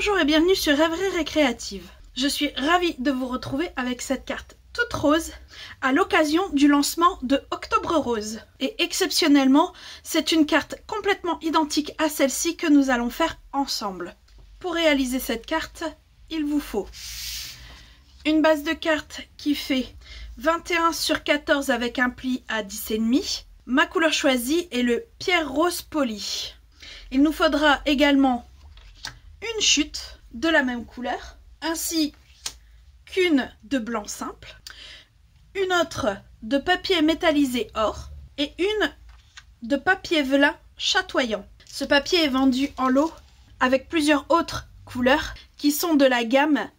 Bonjour et bienvenue sur Rêverie Récréative. Je suis ravie de vous retrouver avec cette carte toute rose à l'occasion du lancement de Octobre Rose. Et exceptionnellement, c'est une carte complètement identique à celle-ci que nous allons faire ensemble. Pour réaliser cette carte, il vous faut une base de cartes qui fait 21 sur 14 avec un pli à 10,5. Ma couleur choisie est le pierre rose poli. Il nous faudra également une chute de la même couleur, ainsi qu'une de blanc simple, une autre de papier métallisé or et une de papier velin chatoyant. Ce papier est vendu en lot avec plusieurs autres couleurs qui sont de la gamme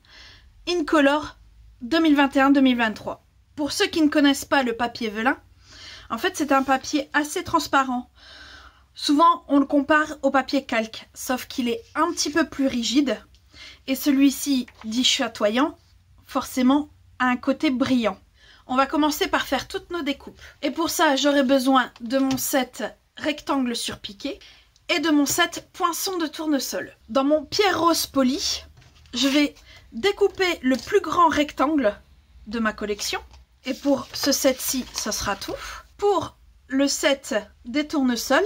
Incolor 2021-2023. Pour ceux qui ne connaissent pas le papier velin, en fait c'est un papier assez transparent. Souvent on le compare au papier calque, sauf qu'il est un petit peu plus rigide et celui-ci, dit chatoyant, forcément a un côté brillant. On va commencer par faire toutes nos découpes. Et pour ça, j'aurai besoin de mon set rectangle surpiqué et de mon set poinçon de tournesol. Dans mon pierre rose poli, je vais découper le plus grand rectangle de ma collection. Et pour ce set-ci, ce sera tout. Pour le set des tournesols,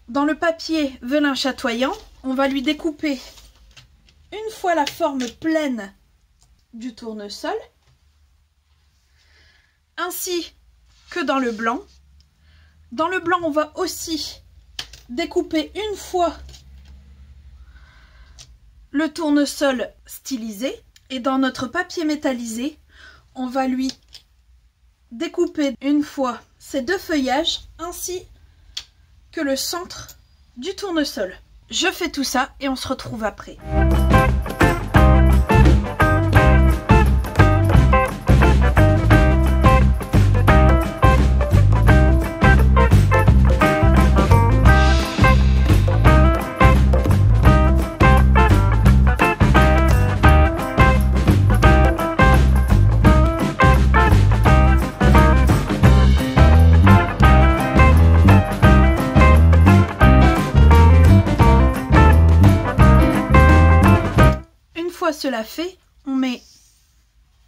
dans le papier velin chatoyant, on va lui découper une fois la forme pleine du tournesol, ainsi que dans le blanc. Dans le blanc, on va aussi découper une fois le tournesol stylisé. Et dans notre papier métallisé, on va lui découper une fois ces deux feuillages, ainsi que le centre du tournesol. Je fais tout ça et on se retrouve après. Cela fait, on met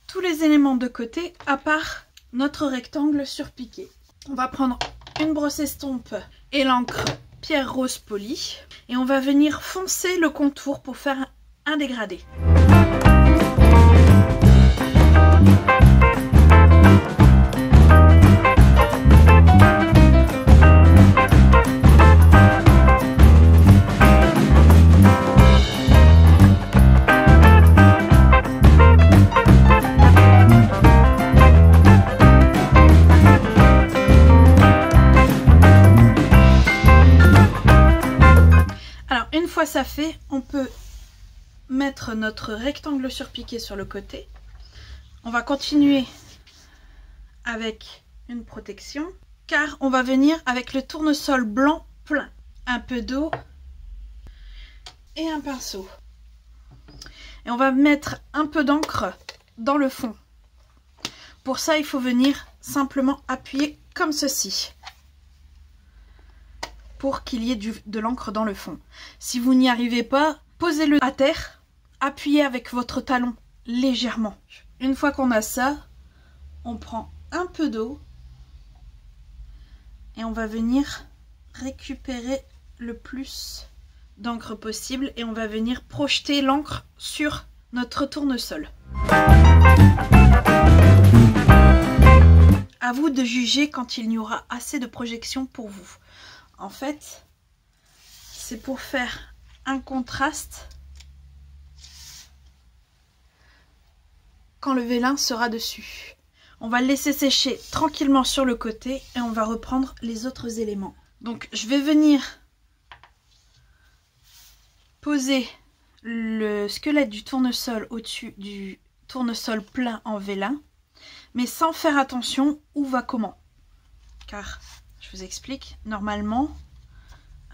tous les éléments de côté à part notre rectangle surpiqué. On va prendre une brosse estompe et l'encre pierre rose poli et on va venir foncer le contour pour faire un dégradé. Une fois ça fait, on peut mettre notre rectangle surpiqué sur le côté. On va continuer avec une protection, car on va venir avec le tournesol blanc plein. Un peu d'eau et un pinceau. Et on va mettre un peu d'encre dans le fond. Pour ça, il faut venir simplement appuyer comme ceci, pour qu'il y ait de l'encre dans le fond. Si vous n'y arrivez pas, posez-le à terre, appuyez avec votre talon légèrement. Une fois qu'on a ça, on prend un peu d'eau et on va venir récupérer le plus d'encre possible et on va venir projeter l'encre sur notre tournesol. À vous de juger quand il y aura assez de projection pour vous. En fait, c'est pour faire un contraste quand le vélin sera dessus. On va le laisser sécher tranquillement sur le côté et on va reprendre les autres éléments. Donc je vais venir poser le squelette du tournesol au-dessus du tournesol plein en vélin, mais sans faire attention où va comment. Car je vous explique, normalement,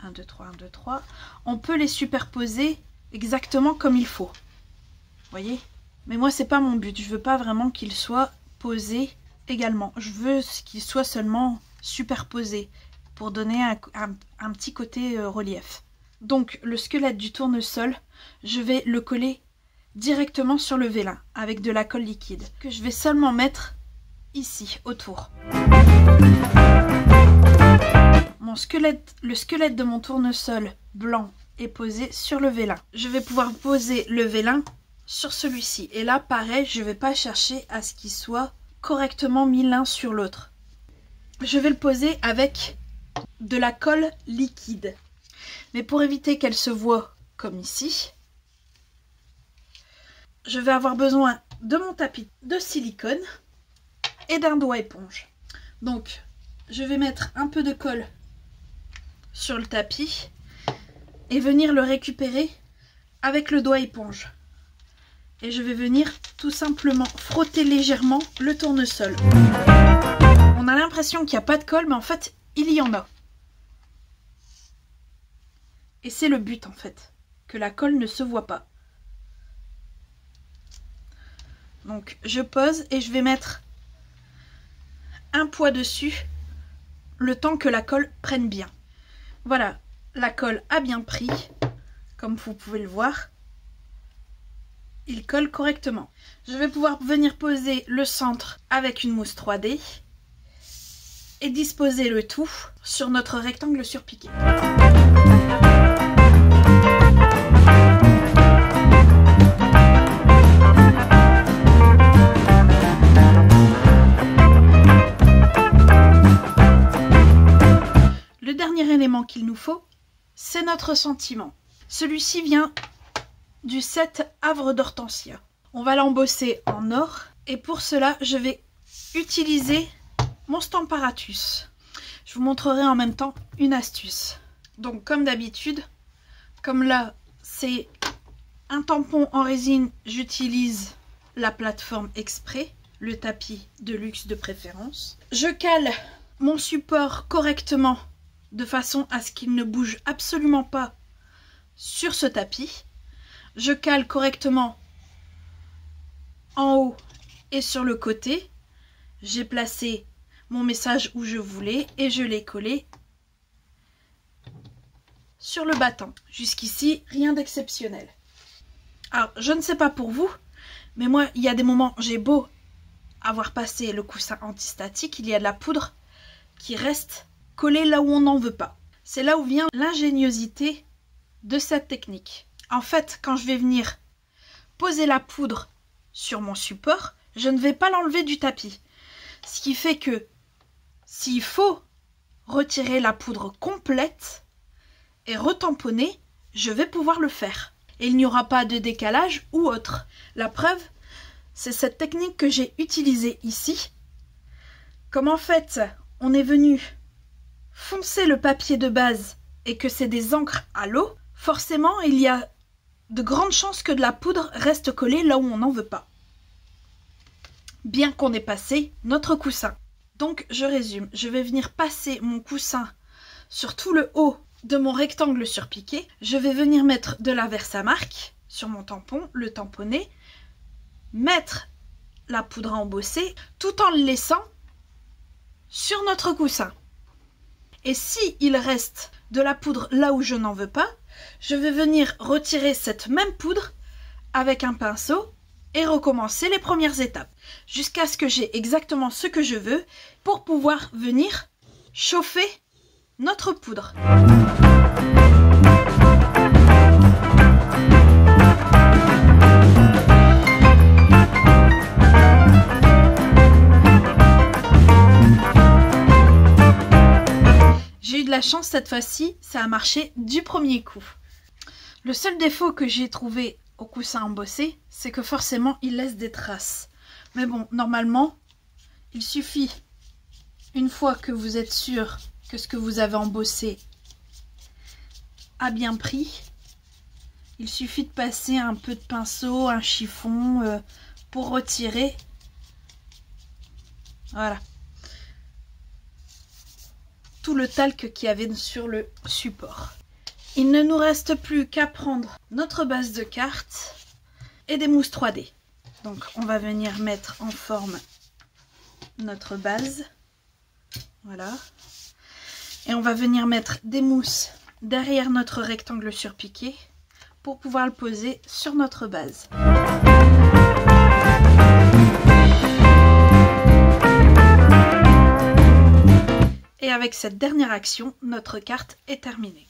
1, 2, 3, 1, 2, 3, on peut les superposer exactement comme il faut. Vous voyez? Mais moi, c'est pas mon but. Je veux pas vraiment qu'ils soient posés également. Je veux qu'ils soient seulement superposés pour donner un petit côté relief. Donc le squelette du tournesol, je vais le coller directement sur le vélin avec de la colle liquide que je vais seulement mettre ici autour. Le squelette de mon tournesol blanc est posé sur le vélin. Je vais pouvoir poser le vélin sur celui-ci. Et là, pareil, je ne vais pas chercher à ce qu'il soit correctement mis l'un sur l'autre. Je vais le poser avec de la colle liquide. Mais pour éviter qu'elle se voie comme ici, je vais avoir besoin de mon tapis de silicone et d'un doigt éponge. Donc, je vais mettre un peu de colle sur le tapis et venir le récupérer avec le doigt éponge. Et je vais venir tout simplement frotter légèrement le tournesol. On a l'impression qu'il n'y a pas de colle, mais en fait, il y en a. Et c'est le but en fait, que la colle ne se voit pas. Donc je pose et je vais mettre un poids dessus le temps que la colle prenne bien. Voilà, la colle a bien pris, comme vous pouvez le voir. Il colle correctement. Je vais pouvoir venir poser le centre avec une mousse 3D et disposer le tout sur notre rectangle surpiqué. Le dernier élément qu'il nous faut, c'est notre sentiment. Celui-ci vient du set Havre d'Hortensia. On va l'embosser en or et pour cela, je vais utiliser mon Stamparatus. Je vous montrerai en même temps une astuce. Donc comme d'habitude, comme là c'est un tampon en résine, j'utilise la plateforme exprès, le tapis de luxe de préférence. Je cale mon support correctement de façon à ce qu'il ne bouge absolument pas sur ce tapis. Je cale correctement en haut et sur le côté. J'ai placé mon message où je voulais et je l'ai collé sur le battant. Jusqu'ici, rien d'exceptionnel. Alors, je ne sais pas pour vous, mais moi, il y a des moments, j'ai beau avoir passé le coussin antistatique, il y a de la poudre qui reste collée là où on n'en veut pas. C'est là où vient l'ingéniosité de cette technique. En fait, quand je vais venir poser la poudre sur mon support, je ne vais pas l'enlever du tapis. Ce qui fait que s'il faut retirer la poudre complète et retamponner, je vais pouvoir le faire. Et il n'y aura pas de décalage ou autre. La preuve, c'est cette technique que j'ai utilisée ici. Comme en fait, on est venu foncer le papier de base et que c'est des encres à l'eau, forcément, il y a de grandes chances que de la poudre reste collée là où on n'en veut pas. Bien qu'on ait passé notre coussin. Donc, je résume. Je vais venir passer mon coussin sur tout le haut de mon rectangle surpiqué. Je vais venir mettre de la Versamark sur mon tampon, le tamponner, mettre la poudre à embosser, tout en le laissant sur notre coussin. Et si il reste de la poudre là où je n'en veux pas, je vais venir retirer cette même poudre avec un pinceau et recommencer les premières étapes jusqu'à ce que j'ai exactement ce que je veux pour pouvoir venir chauffer notre poudre. J'ai eu de la chance cette fois-ci, ça a marché du premier coup. Le seul défaut que j'ai trouvé au coussin embossé, c'est que forcément il laisse des traces. Mais bon, normalement, il suffit, une fois que vous êtes sûr que ce que vous avez embossé a bien pris, il suffit de passer un peu de pinceau, un chiffon pour retirer. Voilà. Tout le talc qu'il y avait sur le support. Il ne nous reste plus qu'à prendre notre base de cartes et des mousses 3D. Donc on va venir mettre en forme notre base. Voilà. Et on va venir mettre des mousses derrière notre rectangle surpiqué pour pouvoir le poser sur notre base. Et avec cette dernière action, notre carte est terminée.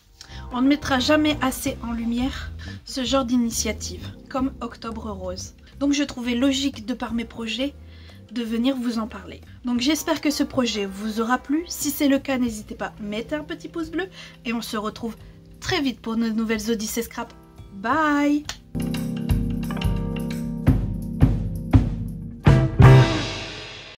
On ne mettra jamais assez en lumière ce genre d'initiative, comme Octobre Rose. Donc je trouvais logique, de par mes projets, de venir vous en parler. Donc j'espère que ce projet vous aura plu. Si c'est le cas, n'hésitez pas, mettez un petit pouce bleu. Et on se retrouve très vite pour nos nouvelles Odyssées Scrap. Bye!